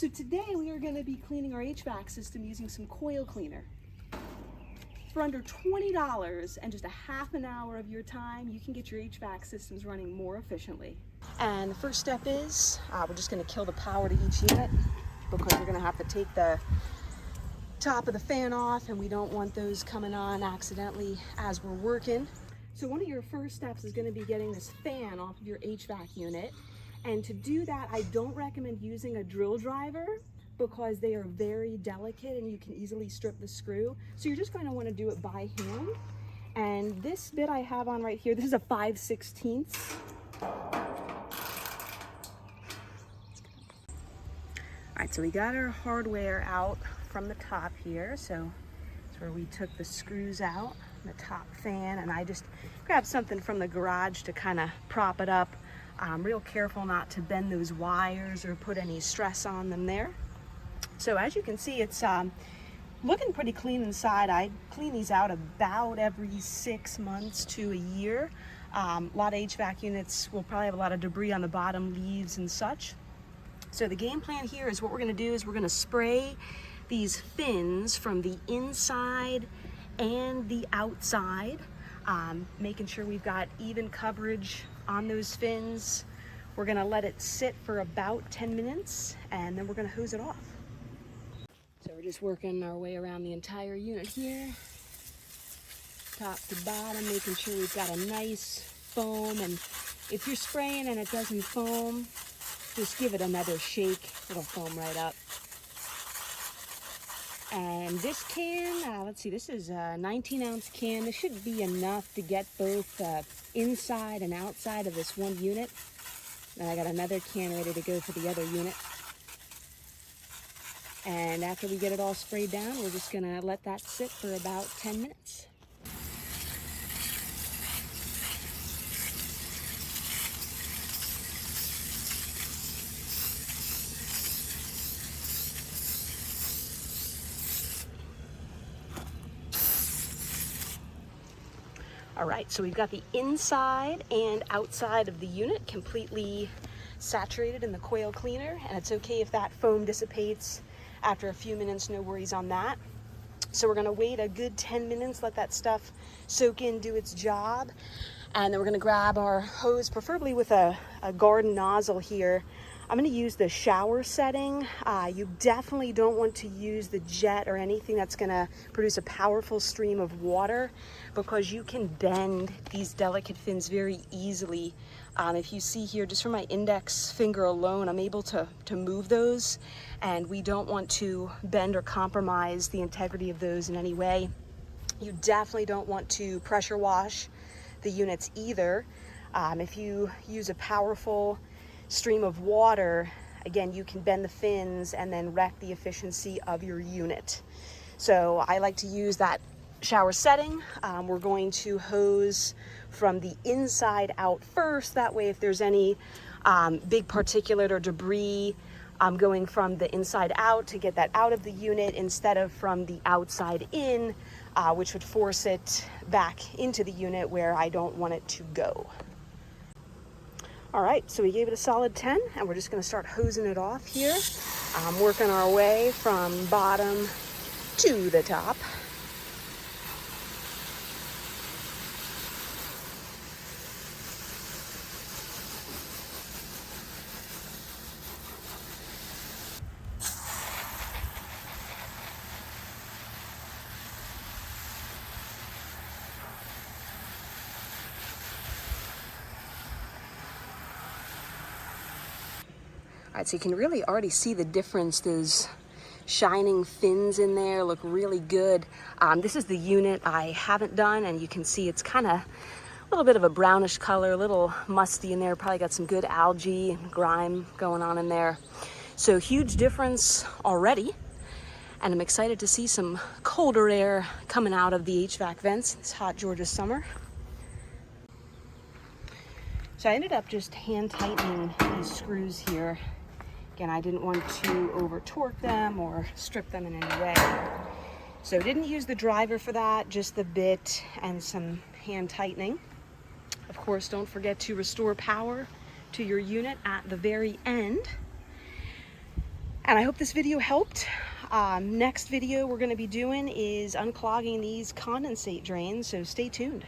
So today we are going to be cleaning our HVAC system using some coil cleaner. For under $20 and just a half an hour of your time, you can get your HVAC systems running more efficiently. And the first step is, we're just going to kill the power to each unit because we're going to have to take the top of the fan off and we don't want those coming on accidentally as we're working. So one of your first steps is going to be getting this fan off of your HVAC unit. And to do that, I don't recommend using a drill driver because they are very delicate and you can easily strip the screw. So you're just going to want to do it by hand. And this bit I have on right here, this is a 5/16. All right, so we got our hardware out from the top here. So that's where we took the screws out, the top fan, and I just grabbed something from the garage to kind of prop it up. Real careful not to bend those wires or put any stress on them there. So as you can see, it's looking pretty clean inside. I clean these out about every 6 months to a year. A lot of HVAC units will probably have a lot of debris on the bottom, leaves and such. So the game plan here is what we're going to do is we're going to spray these fins from the inside and the outside, making sure we've got even coverage on those fins. We're going to let it sit for about 10 minutes and then we're going to hose it off. So we're just working our way around the entire unit here, top to bottom, making sure we've got a nice foam. And if you're spraying and it doesn't foam, just give it another shake, it'll foam right up. And this can, let's see, this is a 19-ounce can. This should be enough to get both inside and outside of this one unit. Then I got another can ready to go for the other unit. And after we get it all sprayed down, we're just gonna let that sit for about 10 minutes. All right, so we've got the inside and outside of the unit completely saturated in the coil cleaner, and it's okay if that foam dissipates after a few minutes, no worries on that. So we're gonna wait a good 10 minutes, let that stuff soak in, do its job, and then we're gonna grab our hose, preferably with a garden nozzle here. I'm going to use the shower setting. You definitely don't want to use the jet or anything that's going to produce a powerful stream of water because you can bend these delicate fins very easily. If you see here, just from my index finger alone, I'm able to move those, and we don't want to bend or compromise the integrity of those in any way. You definitely don't want to pressure wash the units either. If you use a powerful stream of water, again, you can bend the fins and then wreck the efficiency of your unit. So I like to use that shower setting. We're going to hose from the inside out first. That way, if there's any big particulate or debris, I'm going from the inside out to get that out of the unit instead of from the outside in, which would force it back into the unit where I don't want it to go. All right, so we gave it a solid 10, and we're just gonna start hosing it off here. Working our way from bottom to the top. All right, so you can really already see the difference. Those shining fins in there look really good. This is the unit I haven't done, and you can see it's kind of a little bit of a brownish color, a little musty in there. Probably got some good algae and grime going on in there. So huge difference already. And I'm excited to see some colder air coming out of the HVAC vents this hot Georgia summer. So I ended up just hand tightening these screws here. Again, I didn't want to over torque them or strip them in any way. So didn't use the driver for that, just the bit and some hand tightening. Of course, don't forget to restore power to your unit at the very end. And I hope this video helped. Next video we're going to be doing is unclogging these condensate drains, so stay tuned.